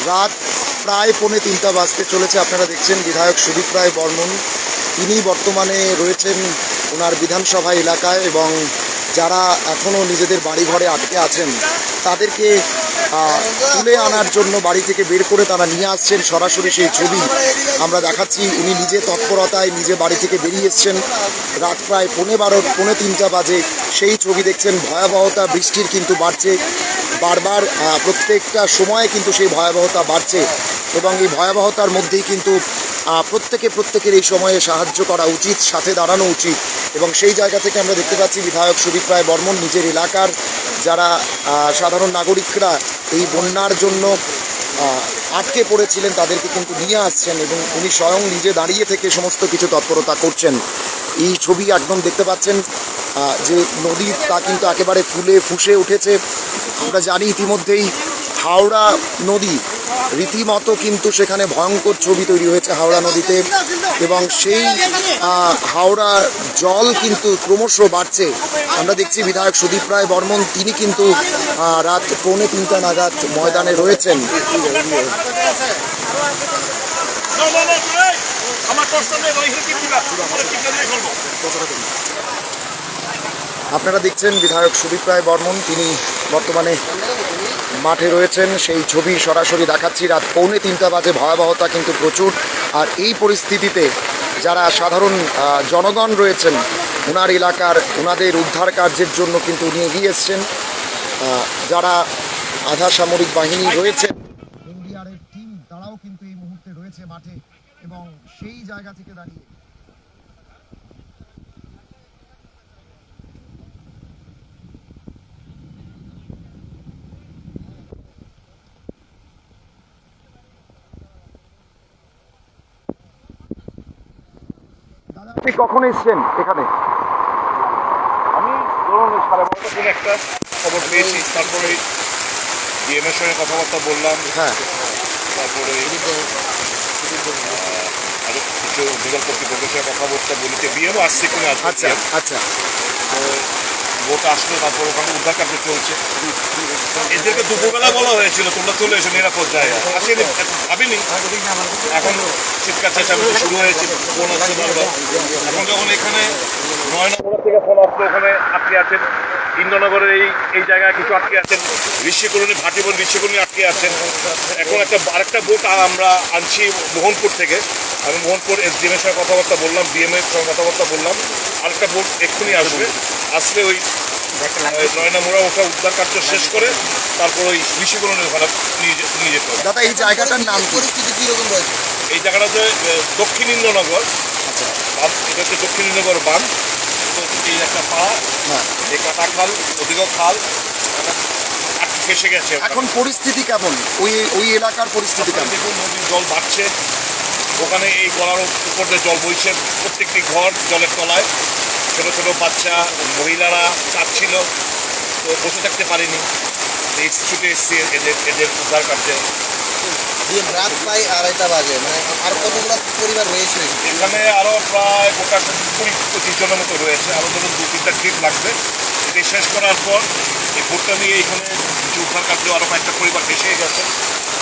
রাত প্রায় 2:45 বাজতে চলেছে। আপনারা দেখছেন বিধায়ক সুদীপ রায় বর্মন, তিনি বর্তমানে রয়েছেন ওনার বিধানসভা এলাকায় এবং যারা এখনও নিজেদের বাড়িঘরে আটকে আছেন তাদেরকে তুলে আনার জন্য বাড়ি থেকে বের করে তারা নিয়ে আসছেন। সরাসরি সেই ছবি আমরা দেখাচ্ছি। উনি নিজে তৎপরতায় নিজে বাড়ি থেকে বেরিয়ে এসছেন। রাত প্রায় 2:30 বাজে সেই ছবি দেখছেন। ভয়াবহতা বৃষ্টির কিন্তু বাড়ছে বারবার, প্রত্যেকটা সময়ে কিন্তু সেই ভয়াবহতা বাড়ছে এবং এই ভয়াবহতার মধ্যেই কিন্তু প্রত্যেকের এই সময়ে সাহায্য করা উচিত, সাথে দাঁড়ানো উচিত। এবং সেই জায়গা থেকে আমরা দেখতে পাচ্ছি বিধায়ক সুদীপ রায় বর্মন নিজের এলাকার যারা সাধারণ নাগরিকরা এই বন্যার জন্য আটকে পড়েছিলেন তাদেরকে কিন্তু নিয়ে আসছেন এবং উনি স্বয়ং নিজে দাঁড়িয়ে থেকে সমস্ত কিছু তৎপরতা করছেন। এই ছবি একদম দেখতে পাচ্ছেন যে নদী তা কিন্তু একেবারে ফুলে ফুসে উঠেছে। আমরা জানি ইতিমধ্যেই হাওড়া নদী রীতিমতো কিন্তু সেখানে ভয়ঙ্কর ছবি তৈরি হয়েছে হাওড়া নদীতে এবং সেই হাওড়া জল কিন্তু ক্রমশ বাড়ছে। আমরা দেখছি বিধায়ক সুদীপ রায় বর্মন তিনি কিন্তু রাত 2:45 নাগাদ ময়দানে রয়েছেন। আপনারা দেখছেন বিধায়ক সুদীপ রায় বর্মন তিনি বর্তমানে মাঠে রয়েছেন, সেই ছবি সরাসরি দেখাচ্ছি। রাত 2:45 বাজে, ভয়াবহতা কিন্তু প্রচুর। আর এই পরিস্থিতিতে যারা সাধারণ জনগণ রয়েছেন ওনার এলাকার, ওনাদের উদ্ধার কার্যের জন্য কিন্তু উনি এগিয়ে এসছেন। যারা আধা সামরিক বাহিনী রয়েছে, এনডিআরএফ টিম, তারাও কিন্তু এই মুহূর্তে রয়েছে মাঠে এবং সেই জায়গা থেকে দাঁড়িয়ে আপনি কখন এসছেন এখানে? আমি ধরুন 12:30 করে একটা খবর পেয়েছি, তারপরে ডিএমের সঙ্গে কথাবার্তা বললাম। হ্যাঁ, তারপরে আরো কিছু অধিকার কর্তৃপক্ষের সঙ্গে কথাবার্তা বলেছে, ডিএমও আসছে কিনা। আচ্ছা আচ্ছা, তো ভোট আসলো, তারপর ওখানে উদ্ধার কার্য চলছে। এদেরকে দুপুরবেলা বলা হয়েছিল তোমরা চলে এসো নিরাপদ জায়গায়, আসেনি, ভাবিনি। এখন চিৎকার চেঁচামেচি শুরু হয়েছে, ফোন আসছে বারবার। এখন যখন এখানে 9 নম্বর থেকে ফোন আসলো, ওখানে আটকে আছেন ইন্দ্রনগরের এই জায়গায় কিছু আটকে আছেন, ঋষিকরণী ভাটিবন ঋষিকরণী আটকে আছেন। এখন আরেকটা বোট আমরা আনছি মোহনপুর থেকে। আমি মোহনপুর এসডিএমের সঙ্গে কথাবার্তা বললাম, ডিএমের সঙ্গে কথাবার্তা বললাম। আরেকটা বোট এক্ষুনি আসলে ওই 9 নম্বরে ওটা উদ্ধার কার্য শেষ করে তারপর ওই ঋষিকরণীর ঘরে নিয়ে যেতে হবে। দাদা এই জায়গাটার নাম পরিস্থিতি কীরকম রয়েছে? এই জায়গাটা হচ্ছে দক্ষিণ ইন্দ্রনগর। আচ্ছা, এটা হচ্ছে দক্ষিণ ইন্দ্রনগর বাঁধ। এই একটা পাহাড়, এই কাটা খাল, ওদিকেও খাল, ফেসে গেছে। এখন পরিস্থিতি কেমন ওই এলাকার পরিস্থিতি কেমন? দেখুন নদীর জল বাড়ছে, ওখানে এই গলার উপর দিয়ে জল বইছে, প্রত্যেকটি ঘর জলের তলায়। ছোটো ছোটো বাচ্চা মহিলারা কাঁদছিল, তো বসে থাকতে পারিনি, ছুটে এসছি এদের উদ্ধার কার্যে। রাত প্রায় 2:30 বাজে, মানে আর কতগুলো পরিবার রয়েছে এখানে? আরও প্রায় গোটা 20-25 জনের মতো রয়েছে। আরও ধরুন 2-3টা ট্রিপ লাগবে। এটি শেষ করার পর এই ভোটটা নিয়ে এখানে কিছু উদ্ধার কার্য আরও কয়েকটা পরিবার ভেসে গেছে।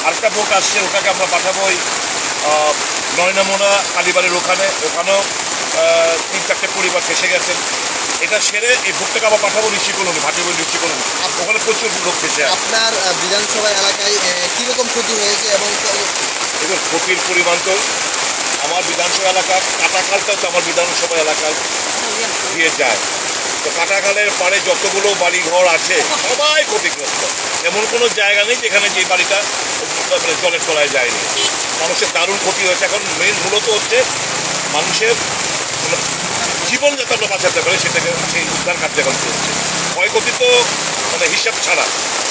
আরেকটা ভোট আসছে, ওটাকে আমরা পাঠাবো ওই 9 নম্বরা কালীবাড়ির ওখানেও 3-4টে পরিবার ভেসে গেছেন। এটা সেরে এই ভোটটাকে আবার পাঠাবো ঋষিকরণী, ভাটিবন ঋষিকরণী। ওখানে প্রচুর লোক ভেসে। আপনার বিধানসভা এলাকায় কীরকম ক্ষতি হয়েছে এবং দেখুন ক্ষতির পরিমাণ তো আমার বিধানসভা এলাকা কাটাখালটাও তো আমার বিধানসভা এলাকায় দিয়ে যায়। তো কাটাখালের পাড়ে যতগুলো বাড়ি ঘর আছে সবাই ক্ষতিগ্রস্ত। এমন কোনো জায়গা নেই যেখানে যে বাড়িটা জলের তলায় যায়নি। মানুষের দারুণ ক্ষতি হয়েছে। এখন মেন মূলত হচ্ছে মানুষের জীবনযাত্রা বাঁচাতে পারে সেটাকে, সেই উদ্ধার কার্য এখন চলছে। ক্ষয়ক্ষতি তো হিসাব ছাড়া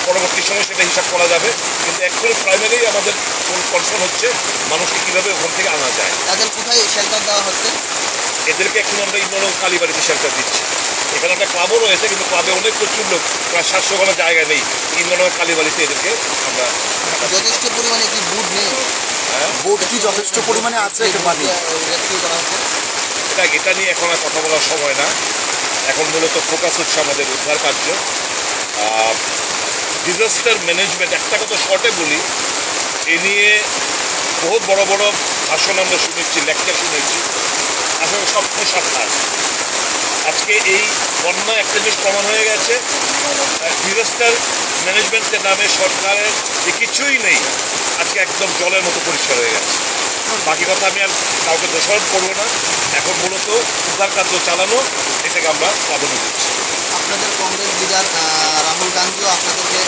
পরবর্তী সময় সেটা হিসাব করা যাবে, কিন্তু অ্যাকচুয়ালি প্রাইমারি আমাদের কনসার্ন হচ্ছে মানুষকে কীভাবে ওখান থেকে আনা যায়। তাদের কোথায় শেল্টার দেওয়া হচ্ছে? এদেরকে এখন আমরা ইন্দ্রনগর কালীবাড়িতে শেল্টার দিচ্ছি। এখানে একটা ক্লাবও রয়েছে, কিন্তু ক্লাবে অনেক প্রচুর লোক, প্রায় 700 কোনো জায়গা নেই। ইন্দ্রনগর কালীবাড়িতে এদেরকে আমরা যথেষ্ট পরিমাণে কি বুট নেই? হ্যাঁ, বোট কি যথেষ্ট পরিমাণে আছে? এটা নিয়ে এখন আর কথা বলার সময় না। এখন মূলত ফোকাস হচ্ছে আমাদের উদ্ধার কার্য। ডিজাস্টার ম্যানেজমেন্ট, একটা কথা শর্টে বলি, এ নিয়ে বহুত বড় বড় ভাষণ আমরা শুনেছি, লেকচার শুনেছি, আসলে সব সাক্ষাৎ। আজকে এই বন্যা একটা জিনিস প্রমাণ হয়ে গেছে, ডিজাস্টার ম্যানেজমেন্টের নামে সরকারের যে কিছুই নেই, আজকে একদম জলের মতো পরিষ্কার হয়ে গেছে। বাকি কথা আমি আর কাউকে দোষারোপ করবো না। এখন মূলত উদ্ধার কার্য চালানো, এটাকে আমরা প্রাধান্য দিচ্ছি। আপনাদের কংগ্রেস লিডার রাহুল গান্ধীও আপনাদেরকে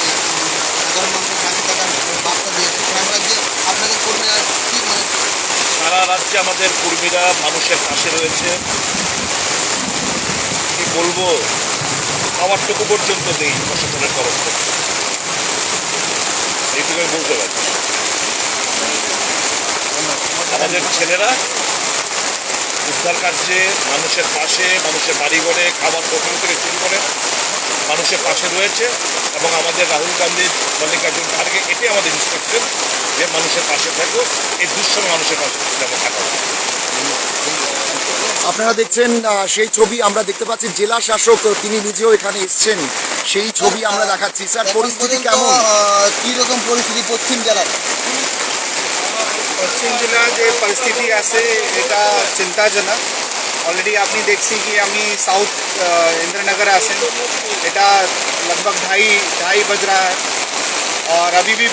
সাধারণ মানুষের পাশে থাকার বার্তা দিয়েছে। সারা রাজ্যে আপনাদের কর্মীরা কি মানে সারা রাজ্যে আমাদের কর্মীরা মানুষের পাশে রয়েছে। কি বলবো, খাবারটুকু পর্যন্ত নেই প্রশাসনের তরফ থেকে, এইটুকু আমি বলতে পারি। আমাদের ছেলেরা উদ্ধার কার্যে মানুষের পাশে, মানুষের বাড়িঘরে খাবার পৌঁছানো থেকে শুরু করে মানুষের পাশে রয়েছে। এবং আমাদের রাহুল গান্ধী, মল্লিকার্জুন খাড়গে, এটাই আমাদের ইনস্ট্রাকশন যে মানুষের পাশে থাকো, এই দুঃসময় মানুষের পাশে যেন থাকা হয়। আপনারা দেখছেন সেই ছবি আমরা দেখতে পাচ্ছি, জেলা শাসক তিনি নিজেও এখানে এসছেন, সেই ছবি আমরা দেখাচ্ছি। স্যার, পরিস্থিতি কেমন? কীরকম পরিস্থিতি পশ্চিম জেলার? পশ্চিম জেলার যে পরিস্থিতি আছে এটা চিন্তাজনক। অলরেডি আপনি দেখছি কি আমি साउथ इंद्रनगर आसन এটা लगभग ढाई बज रहा है और अभी भी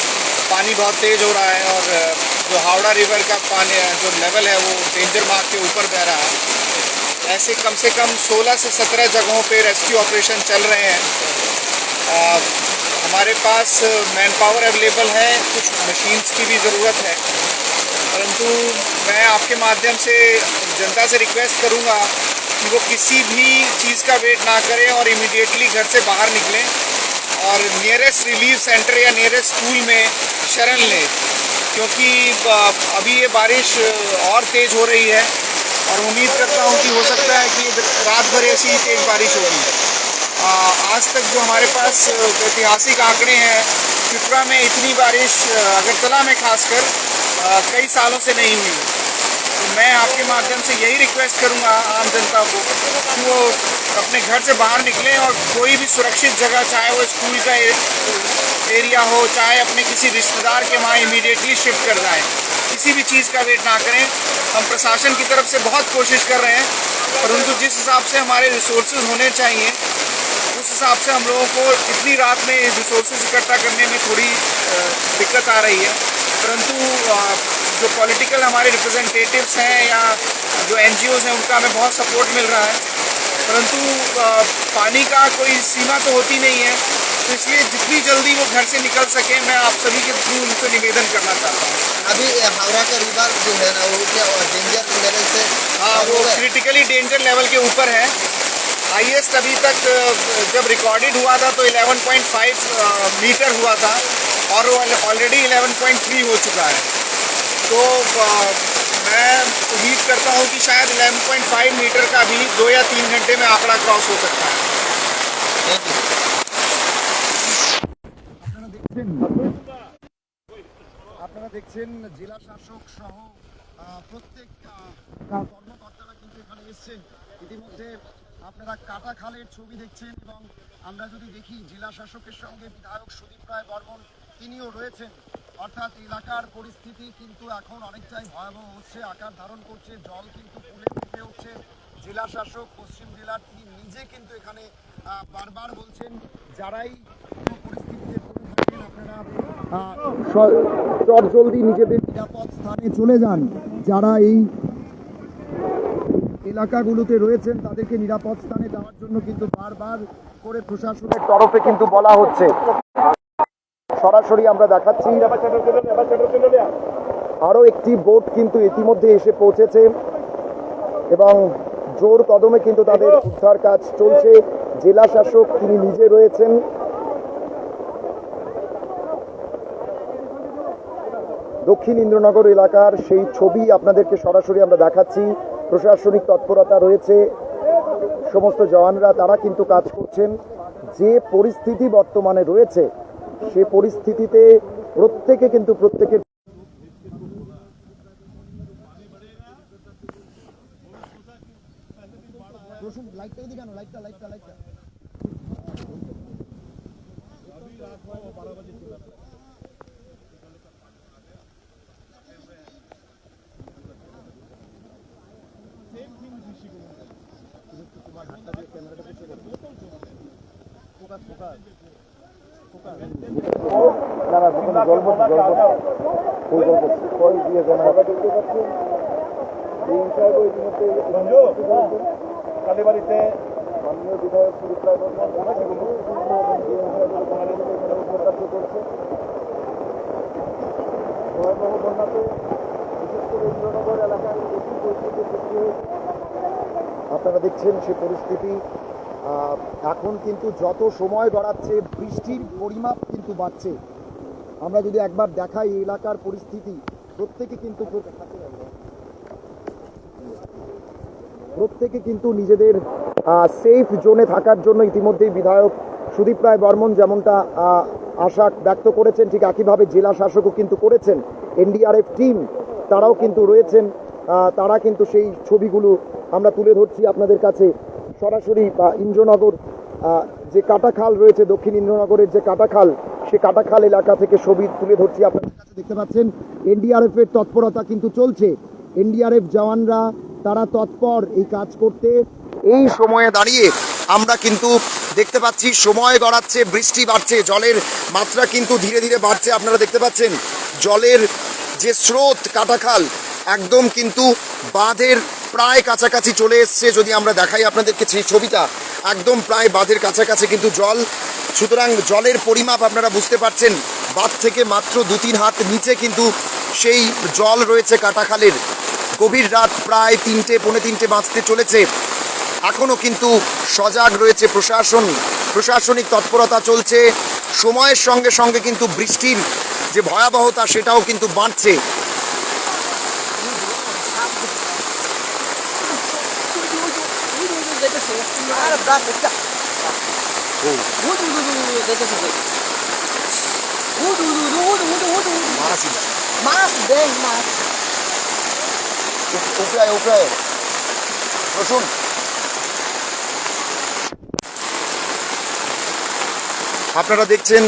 पानी बहुत तेज़ हो रहा है और जो हावड़ा रिवर का पानी जो लेवल है वो डेंजर मार्क के ऊपर बह रहा है। ऐसे कम से कम 16 से 17 जगहों पे रेस्क्यू ऑपरेशन चल रहे हैं। हमारे पास मैन पावर अवेलेबल है, कुछ मशीन्स की भी ज़रूरत है, परंतु मैं आपके माध्यम से जनता से रिक्वेस्ट करूंगा कि वो किसी भी चीज़ का वेट ना करें और इमीडिएटली घर से बाहर निकलें और नियरेस्ट रिलीफ सेंटर या नियरेस्ट स्कूल में शरण लें, क्योंकि अभी ये बारिश और तेज़ हो रही है और उम्मीद करता हूँ कि हो सकता है कि रात भर ऐसी ही तेज़ बारिश होगी। आज तक जो हमारे पास ऐतिहासिक आंकड़े हैं, त्रिपुरा में इतनी बारिश अगरतला में खासकर कई सालों से नहीं हुई। तो मैं आपके माध्यम से यही रिक्वेस्ट करूंगा आम जनता को कि वो अपने घर से बाहर निकलें और कोई भी सुरक्षित जगह, चाहे वो स्कूल का एरिया हो, चाहे अपने किसी रिश्तेदार के वहाँ इमीडिएटली शिफ्ट कर जाएं। किसी भी चीज़ का वेट ना करें। हम प्रशासन की तरफ से बहुत कोशिश कर रहे हैं, परंतु जिस हिसाब से हमारे रिसोर्सेज होने चाहिए उस हिसाब से हम लोगों को इतनी रात में रिसोर्सेज इकट्ठा करने में थोड़ी दिक्कत आ रही है। परंतु जो पॉलिटिकल हमारे रिप्रेजेंटेटिव्स हैं या जो NGOs हैं उनका हमें बहुत सपोर्ट मिल रहा है, परंतु पानी का कोई सीमा तो होती नहीं है। तो इसलिए जितनी जल्दी वो घर से निकल सके, मैं आप सभी के थ्रू उनसे निवेदन करना चाहता हूँ। अभी हावड़ा का रिवर जो है ना वो क्या डेंजर लेवल से हाँ, वो क्रिटिकली डेंजर लेवल के ऊपर है। हाईएस्ट अभी तक जब रिकॉर्डेड हुआ था तो 11.5 मीटर हुआ था और वो ऑलरेडी 11.3 हो चुका है। तो मैं उम्मीद करता हूँ कि शायद 11.5 मीटर का भी 2 या 3 घंटे में आंकड़ा क्रॉस हो सकता है। আপনারা দেখছেন জেলা শাসক সহ প্রত্যেক কর্মকর্তারা কিন্তু এখানে এসছেন। ইতিমধ্যে আপনারা কাটা খালের ছবি দেখছেন এবং আমরা যদি দেখি জেলা শাসকের সঙ্গে বিধায়ক সুদীপ রায় বর্মন তিনিও রয়েছেন। অর্থাৎ এলাকার পরিস্থিতি কিন্তু এখন অনেকটাই ভয়াবহ হচ্ছে, আকার ধারণ করছে, জল কিন্তু ফুলে ফুটে উঠছে। জেলা শাসক পশ্চিম জেলার তিনি নিজে কিন্তু এখানে বারবার বলছেন যারাই কোনো পরিস্থিতিতে পড়ে থাকেন আপনারা চটজলদি নিজেদের নিরাপদ স্থানে চলে যান। যারা এই এলাকাগুলোতে রয়েছেন তাদেরকে নিরাপদ স্থানে যাওয়ার জন্য কিন্তু বারবার করে প্রশাসনের তরফে কিন্তু বলা হচ্ছে। সরাসরি আমরা দেখাচ্ছি আরো একটি বোট কিন্তু ইতিমধ্যে এসে পৌঁছেছে এবং জোর কদমে কিন্তু তাদের উদ্ধার কাজ চলছে। জেলা শাসক তিনি নিজে রয়েছেন। দক্ষিণ ইন্দ্রনগর এলাকার সেই ছবি আপনাদেরকে সরাসরি আমরা দেখাচ্ছি। প্রশাসনিক তৎপরতা রয়েছে, সমস্ত জওয়ানরা তারা কিন্তু কাজ করছেন। যে পরিস্থিতি বর্তমানে রয়েছে সে পরিস্থিতিতে প্রত্যেকে কিন্তু প্রত্যেকের লাইটটা কালীবাড়িতে মাননীয় বিধায়ক সুদীপ রায় বর্মন ভয়াবহ বন্যাতে বিশেষ করে ইন্দ্রনগর এলাকায় বেশি পরিস্থিতি সৃষ্টি হয়েছে। আপনারা দেখছেন সে পরিস্থিতি। এখন কিন্তু যত সময় গড়াচ্ছে বৃষ্টির পরিমাপ কিন্তু বাড়ছে। আমরা যদি একবার দেখাই এই এলাকার পরিস্থিতি, প্রত্যেকে কিন্তু নিজেদের সেফ জোনে থাকার জন্য ইতিমধ্যেই বিধায়ক সুদীপ রায় বর্মন যেমনটা আশা ব্যক্ত করেছেন, ঠিক একইভাবে জেলা শাসকও কিন্তু করেছেন। এনডিআরএফ টিম তারাও কিন্তু রয়েছেন, তারা কিন্তু সেই ছবিগুলো আমরা তুলে ধরছি আপনাদের কাছে সরাসরি। ইন্দ্রনগর যে কাটাখাল রয়েছে, দক্ষিণ ইন্দ্রনগরের যে কাটাখাল, সে কাটাখাল এলাকা থেকে ছবি তুলে ধরছি আপনাদের কাছে। দেখতে পাচ্ছেন এনডিআরএফ এর তৎপরতা কিন্তু চলছে। এনডিআরএফ জওয়ানরা তারা তৎপর এই কাজ করতে। এই সময়ে দাঁড়িয়ে আমরা কিন্তু দেখতে পাচ্ছি সময় গড়াচ্ছে, বৃষ্টি বাড়ছে, জলের মাত্রা কিন্তু ধীরে ধীরে বাড়ছে। আপনারা দেখতে পাচ্ছেন জলের যে স্রোত কাটাখাল একদম কিন্তু বাঁধের প্রায় কাছাকাছি চলে এসছে। যদি আমরা দেখাই আপনাদেরকে সেই ছবিটা, একদম প্রায় বাঁধের কাছাকাছি কিন্তু জল। সুতরাং জলের পরিমাপ আপনারা বুঝতে পারছেন, বাঁধ থেকে মাত্র 2-3 হাত নিচে কিন্তু সেই জল রয়েছে কাটাখালের। গভীর রাত প্রায় 3-3:30 বাজতে চলেছে। এখনও কিন্তু সজাগ রয়েছে প্রশাসন, প্রশাসনিক তৎপরতা চলছে। সময়ের সঙ্গে সঙ্গে কিন্তু বৃষ্টির যে ভয়াবহতা সেটাও কিন্তু বাড়ছে। রসুন আপনারা দেখছেন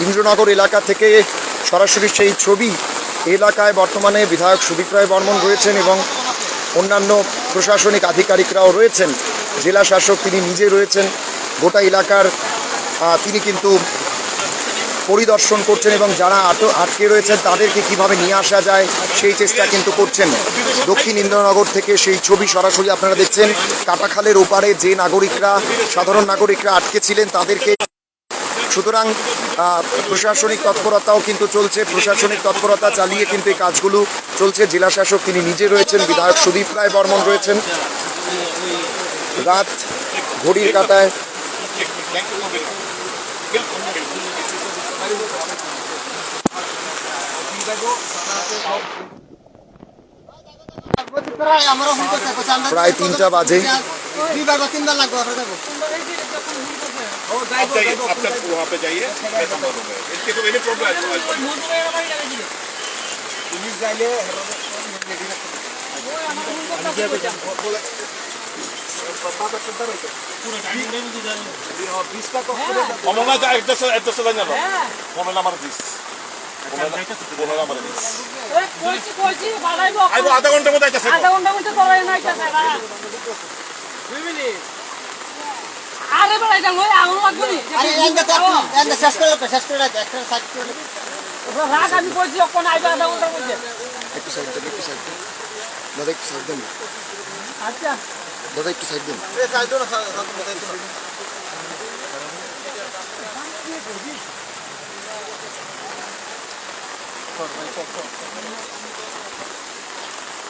ইন্দ্রনগর এলাকা থেকে সরাসরি সেই ছবি। এলাকায় বর্তমানে বিধায়ক সুদীপ রায় বর্মন রয়েছেন এবং অন্যান্য প্রশাসনিক আধিকারিকরাও রয়েছেন। জেলা শাসক তিনি নিজে রয়েছেন। গোটা এলাকার তিনি কিন্তু পরিদর্শন করছেন এবং যারা আটকে রয়েছেন তাদেরকে কিভাবে নিয়ে আসা যায় সেই চেষ্টা কিন্তু করছেন। দক্ষিণ ইন্দ্রনগর থেকে সেই ছবি সরাসরি আপনারা দেখছেন। কাটাখালের ওপারে যে নাগরিকরা, সাধারণ নাগরিকরা আটকে ছিলেন তাদেরকে, সুতরাং প্রশাসনিক তৎপরতাও কিন্তু চলছে। প্রশাসনিক তৎপরতা চালিয়ে কিন্তু এই কাজগুলো চলছে। জেলা শাসক তিনি নিজে রয়েছেন, বিধায়ক সুদীপ রায় বর্মন রয়েছেন। রাত ঘড়ির কাঁটায় প্রায় 3টা বাজে। आप जाइए, आप तक वहाँ पे जाइए, मैं संभाल लूँगा। इसके तो मेरी प्रॉब्लम है। কমলা যা একদশ জানি না, কমলা আমার 20, কমলা আমার 20। আইবো আধা ঘন্টার মধ্যে আইতাছে। আরে বলাই যাও ওই আগুন লাগবে নি আরে এন্ড শেষ করে রাখ একটা সাইড করে রাত আমি কইছি কোন আইবা আধা ঘন্টার মধ্যে একটু সাইড দেন, একটু সাইড দেন দাদা, একটু সাইড দেন আচ্ছা দাদা, একটু সাইড দেন। এ সাইড দাও না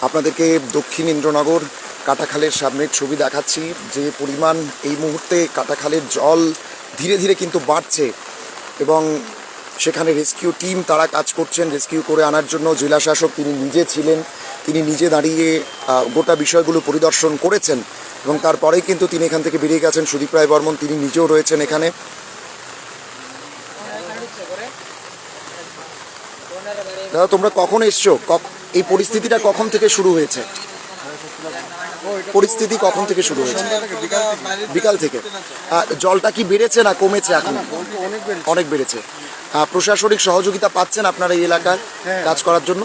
আপনাদেরকে দক্ষিণ ইন্দ্রনগর কাটাখালের সামনের ছবি দেখাচ্ছি। যে পরিমাণ এই মুহূর্তে কাটাখালের জল ধীরে ধীরে কিন্তু বাড়ছে এবং সেখানে রেস্কিউ টিম তারা কাজ করছেন রেস্কিউ করে আনার জন্য। জেলা শাসক তিনি নিজে ছিলেন, তিনি নিজে দাঁড়িয়ে গোটা বিষয়গুলো পরিদর্শন করেছেন এবং তারপরেই কিন্তু তিনি এখান থেকে বেরিয়ে গেছেন। সুদীপ রায় বর্মন তিনি নিজেও রয়েছেন এখানে। দাদা, তোমরা কখন এসছো? এই পরিস্থিতিটা কখন থেকে শুরু হয়েছে? পরিস্থিতি কখন থেকে শুরু হয়েছে? বিকাল থেকে। জলটা কি বেড়েছে না কমেছে এখন? অনেক বেড়েছে। প্রশাসনিক সহযোগিতা পাচ্ছেন আপনারা এই এলাকায় কাজ করার জন্য?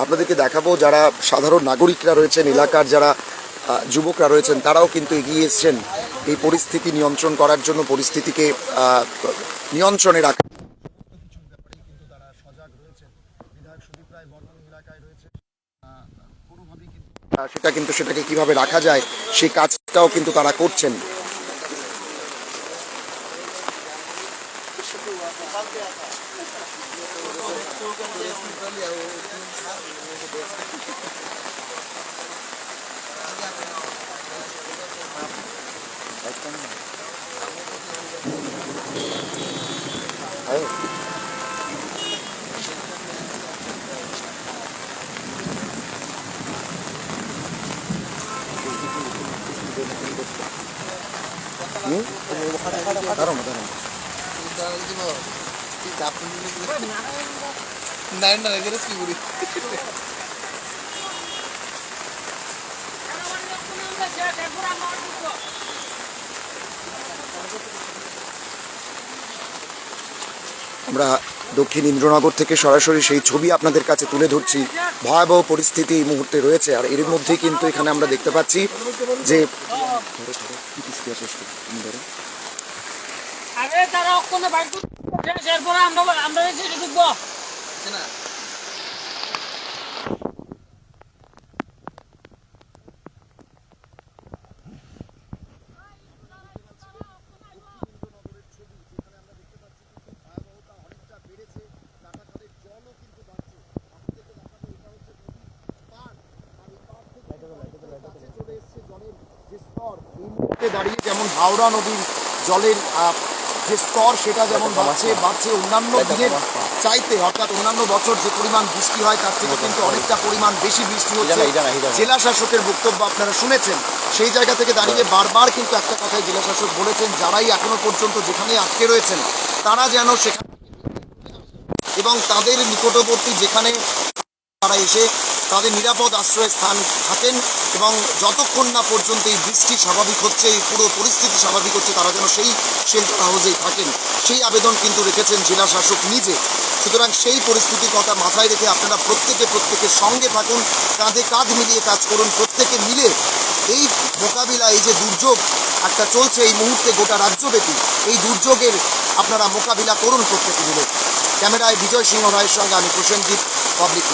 আপনাদেরকে দেখাবো যারা সাধারণ নাগরিকরা রয়েছেন, এলাকার যারা যুবকরা রয়েছেন, তারাও কিন্তু এগিয়ে এসছেন এই পরিস্থিতি নিয়ন্ত্রণ করার জন্য, পরিস্থিতিকে নিয়ন্ত্রণে রাখা। সেটাকে কিভাবে রাখা যায় সেই কাজটাও কিন্তু তারা করছেন। দাঁড়ানো আমরা দক্ষিণ ইন্দ্রনগর থেকে সরাসরি সেই ছবি আপনাদের কাছে তুলে ধরছি। ভয়াবহ পরিস্থিতি এই মুহূর্তে রয়েছে, আর এর মধ্যেই কিন্তু এখানে আমরা দেখতে পাচ্ছি যে আরে তারা ওখানে বাইক এরপরে আমরা এসে ঢুকবো। দাঁড়িয়ে যেমন হাওড়া নদীর জলের যে স্তর সেটা যেমন বাড়ছে অন্যান্য দিনের চাইতে, অর্থাৎ অন্যান্য বছর যে পরিমাণ বৃষ্টি হয় তার থেকে কিন্তু অনেকটা পরিমাণ বেশি বৃষ্টি হচ্ছে। জেলা শাসকের বক্তব্য আপনারা শুনেছেন, সেই জায়গা থেকে দাঁড়িয়ে বারবার কিন্তু একটা কথাই জেলা শাসক বলেছেন, যারাই এখনো পর্যন্ত যেখানে আটকে রয়েছেন তারা যেন সেখানে এবং তাদের নিকটবর্তী যেখানে তারা এসে তাদের নিরাপদ আশ্রয় স্থান থাকেন এবং যতক্ষণ না পর্যন্ত এই বৃষ্টি স্বাভাবিক হচ্ছে, এই পুরো পরিস্থিতি স্বাভাবিক হচ্ছে, তারা যেন সেই শেল্টার হাউসেই থাকেন, সেই আবেদন কিন্তু রেখেছেন জেলা শাসক নিজে। সুতরাং সেই পরিস্থিতির কথা মাথায় রেখে আপনারা প্রত্যেকের সঙ্গে থাকুন, কাঁধে কাঁধ মিলিয়ে কাজ করুন, প্রত্যেকে মিলে এই মোকাবিলা, এই যে দুর্যোগ একটা চলছে এই মুহূর্তে গোটা রাজ্যব্যাপী, এই দুর্যোগের আপনারা মোকাবিলা করুন প্রত্যেকে মিলে। ক্যামেরায় বিজয় সিংহ রায়ের সঙ্গে আমি প্রসেনজিৎ, পাবলিক।